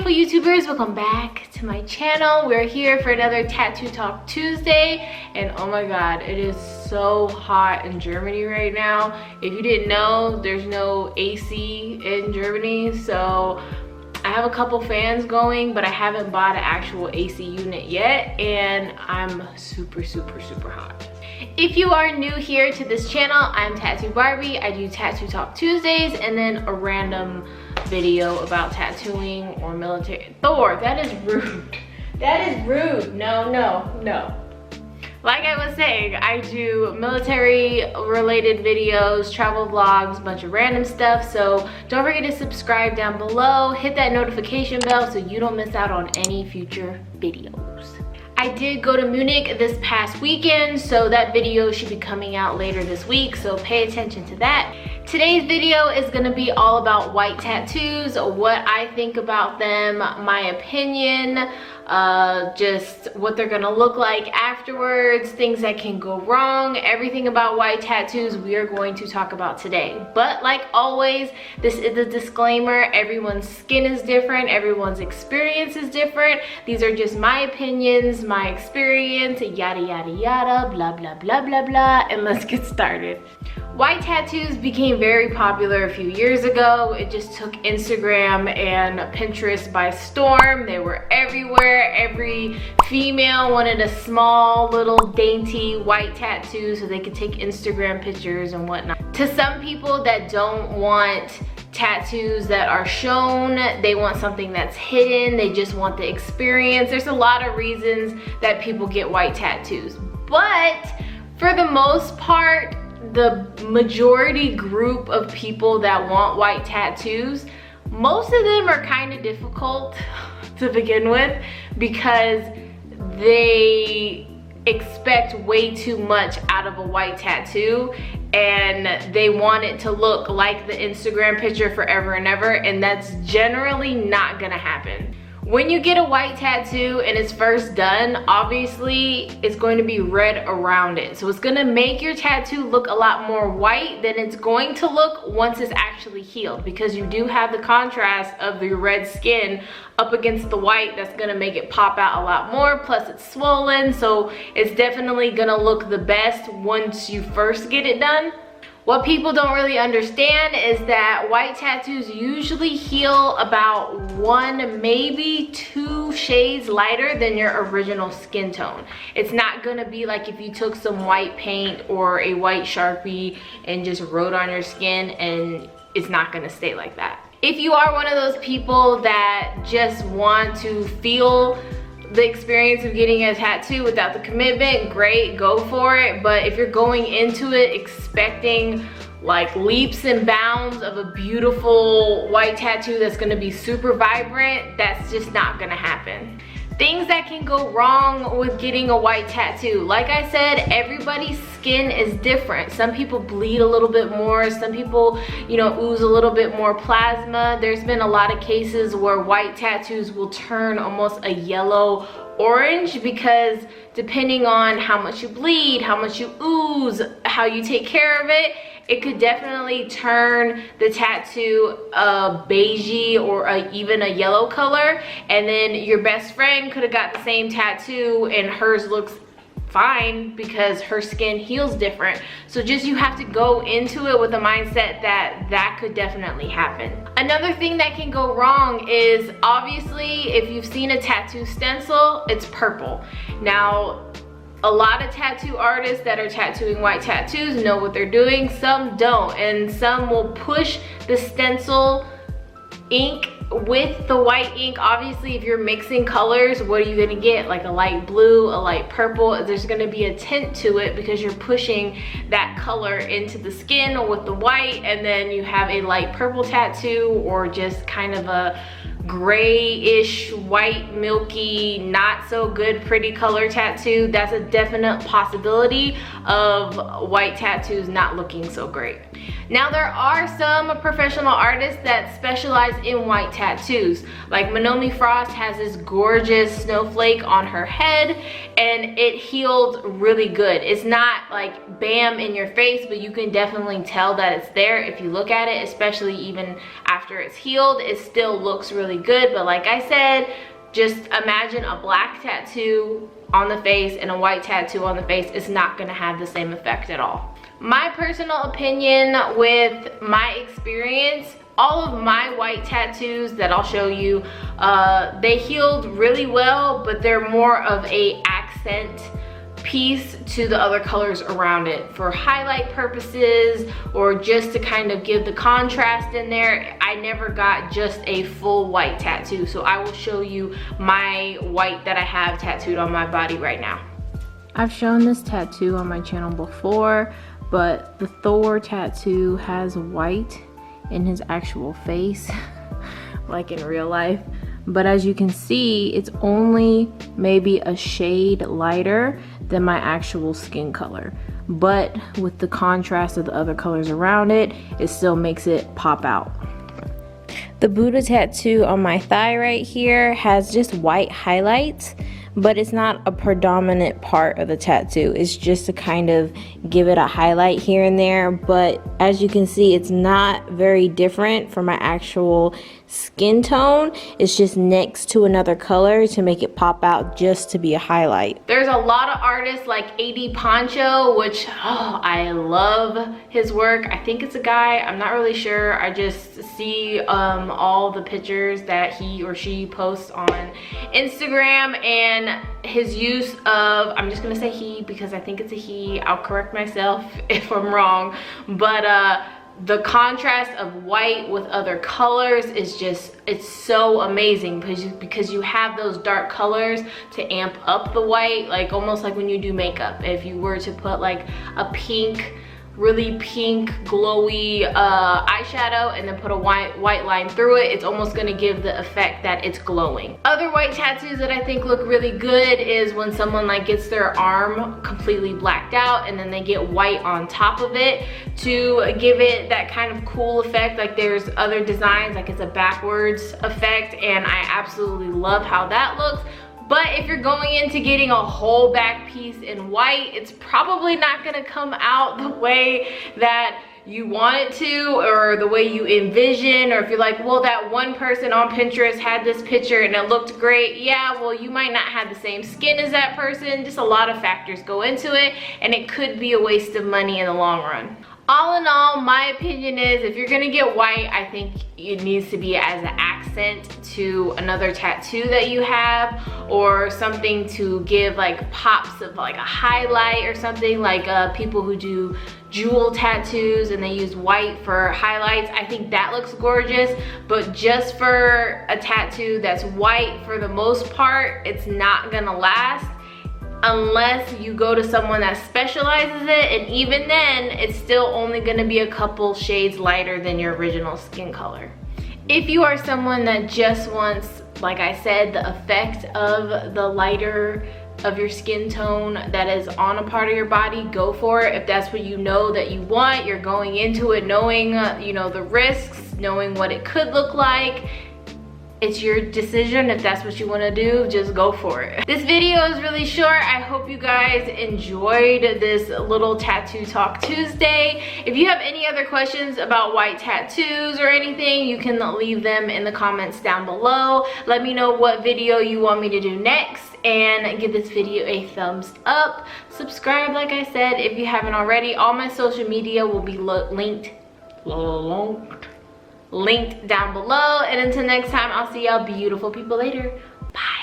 beautiful YouTubers, welcome back to my channel. We're here for another Tattoo Talk Tuesday, and oh my god, it is so hot in Germany right now. If you didn't know, there's no AC in Germany, so I have a couple fans going, but I haven't bought an actual AC unit yet, and I'm super hot. If you are new here to this channel, I'm Tattoo Barbie. I do Tattoo Talk Tuesdays and then a random video about tattooing or military. Thor, that is rude. That is rude. No. Like I was saying, I do military related videos, travel vlogs, a bunch of random stuff. So don't forget to subscribe down below. Hit that notification bell so you don't miss out on any future videos. I did go to Munich this past weekend, so that video should be coming out later this week, so pay attention to that. Today's video is gonna be all about white tattoos, what I think about them, my opinion, just what they're gonna look like afterwards, things that can go wrong, everything about white tattoos we are going to talk about today. But like always, this is a disclaimer, everyone's skin is different, everyone's experience is different. These are just my opinions, my experience, yada yada yada, blah blah blah blah blah, and let's get started. White tattoos became very popular a few years ago. It just took Instagram and Pinterest by storm. They were everywhere. Every female wanted a small little dainty white tattoo so they could take Instagram pictures and whatnot. To some people that don't want tattoos that are shown, they want something that's hidden, they just want the experience. There's a lot of reasons that people get white tattoos, but for the most part, the majority group of people that want white tattoos, most of them are kind of difficult to begin with because they expect way too much out of a white tattoo and they want it to look like the Instagram picture forever and ever, and that's generally not gonna happen. When you get a white tattoo and it's first done, obviously it's going to be red around it. So it's gonna make your tattoo look a lot more white than it's going to look once it's actually healed, because you do have the contrast of the red skin up against the white that's gonna make it pop out a lot more, plus it's swollen, so it's definitely gonna look the best once you first get it done. What people don't really understand is that white tattoos usually heal about 1, maybe 2 shades lighter than your original skin tone. It's not gonna be like if you took some white paint or a white Sharpie and just wrote on your skin, and it's not gonna stay like that. If you are one of those people that just want to feel the experience of getting a tattoo without the commitment, great, go for it. But if you're going into it expecting like leaps and bounds of a beautiful white tattoo that's gonna be super vibrant, that's just not gonna happen. Things that can go wrong with getting a white tattoo. Like I said, everybody's skin is different. Some people bleed a little bit more. Some people, ooze a little bit more plasma. There's been a lot of cases where white tattoos will turn almost a yellow orange because depending on how much you bleed, how much you ooze, how you take care of it, it could definitely turn the tattoo a beigey or even a yellow color, and then your best friend could have got the same tattoo and hers looks fine because her skin heals different. So just you have to go into it with the mindset that that could definitely happen. Another thing that can go wrong is, obviously, if you've seen a tattoo stencil, it's purple. Now, a lot of tattoo artists that are tattooing white tattoos know what they're doing, some don't, and some will push the stencil ink with the white ink. Obviously, if you're mixing colors, what are you gonna get? Like a light blue, a light purple. There's gonna be a tint to it because you're pushing that color into the skin with the white, and then you have a light purple tattoo or just kind of a grayish, white, milky, not so good, pretty color tattoo. That's a definite possibility of white tattoos not looking so great. Now, there are some professional artists that specialize in white tattoos. Like Manomi Frost has this gorgeous snowflake on her head and it healed really good. It's not like bam in your face, but you can definitely tell that it's there if you look at it, especially even after it's healed. It still looks really really good. But like I said, just imagine a black tattoo on the face and a white tattoo on the face. It's not gonna have the same effect at all. My personal opinion with my experience, all of my white tattoos that I'll show you, they healed really well, but they're more of a accent piece to the other colors around it for highlight purposes, or just to kind of give the contrast in there. I never got just a full white tattoo, so I will show you my white that I have tattooed on my body right now. I've shown this tattoo on my channel before, but the Thor tattoo has white in his actual face like in real life, but as you can see, it's only maybe a shade lighter than my actual skin color, but with the contrast of the other colors around it, it still makes it pop out. The Buddha tattoo on my thigh right here has just white highlights, but it's not a predominant part of the tattoo. It's just to kind of give it a highlight here and there, but as you can see, it's not very different from my actual skin tone. It's just next to another color to make it pop out, just to be a highlight. There's a lot of artists like Poncho, which I love his work. I think it's a guy, I'm not really sure. I just see all the pictures that he or she posts on Instagram, and his use of, I'm just gonna say he because I think it's a he, I'll correct myself if I'm wrong, but the contrast of white with other colors is just, it's so amazing because you have those dark colors to amp up the white, like almost like when you do makeup. If you were to put like a pink, really pink glowy eyeshadow and then put a white line through it, it's almost gonna give the effect that it's glowing. Other white tattoos that I think look really good is when someone like gets their arm completely blacked out and then they get white on top of it to give it that kind of cool effect. Like there's other designs, like it's a backwards effect, and I absolutely love how that looks. But if you're going into getting a whole back piece in white, it's probably not gonna come out the way that you want it to, or the way you envision, or if you're like, well, that one person on Pinterest had this picture and it looked great. Yeah, well, you might not have the same skin as that person. Just a lot of factors go into it, and it could be a waste of money in the long run. All in all, my opinion is if you're gonna get white, I think it needs to be as an accent to another tattoo that you have, or something to give like pops of like a highlight or something, like people who do jewel tattoos and they use white for highlights. I think that looks gorgeous, but just for a tattoo that's white, for the most part, it's not gonna last unless you go to someone that specializes it, and even then it's still only going to be a couple shades lighter than your original skin color. If you are someone that just wants, like I said, the effect of the lighter of your skin tone that is on a part of your body, go for it. If that's what you know that you want, you're going into it knowing you know, the risks, knowing what it could look like. It's your decision. If that's what you want to do, just go for it. This video is really short. I hope you guys enjoyed this little Tattoo Talk Tuesday. If you have any other questions about white tattoos or anything, you can leave them in the comments down below. Let me know what video you want me to do next, and give this video a thumbs up. Subscribe, like I said, if you haven't already. All my social media will be linked down below, and until next time, I'll see y'all beautiful people later. Bye.